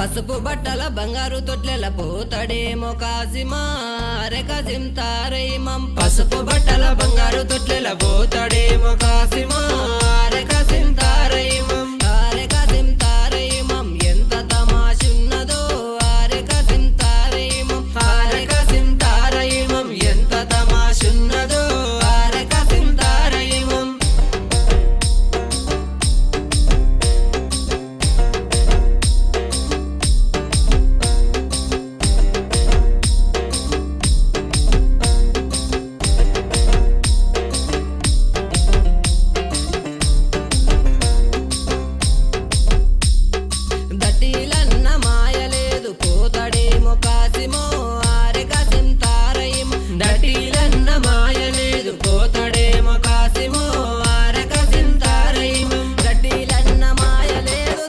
పసుపు బట్టల బంగారు తొట్లెల పోతాడేమో కాసిమా రే కాసిం తారైమం పసుపు బట్టల బంగారు తొట్లెల పోతాడేమో కాసిమా రే కాసిం తారైమం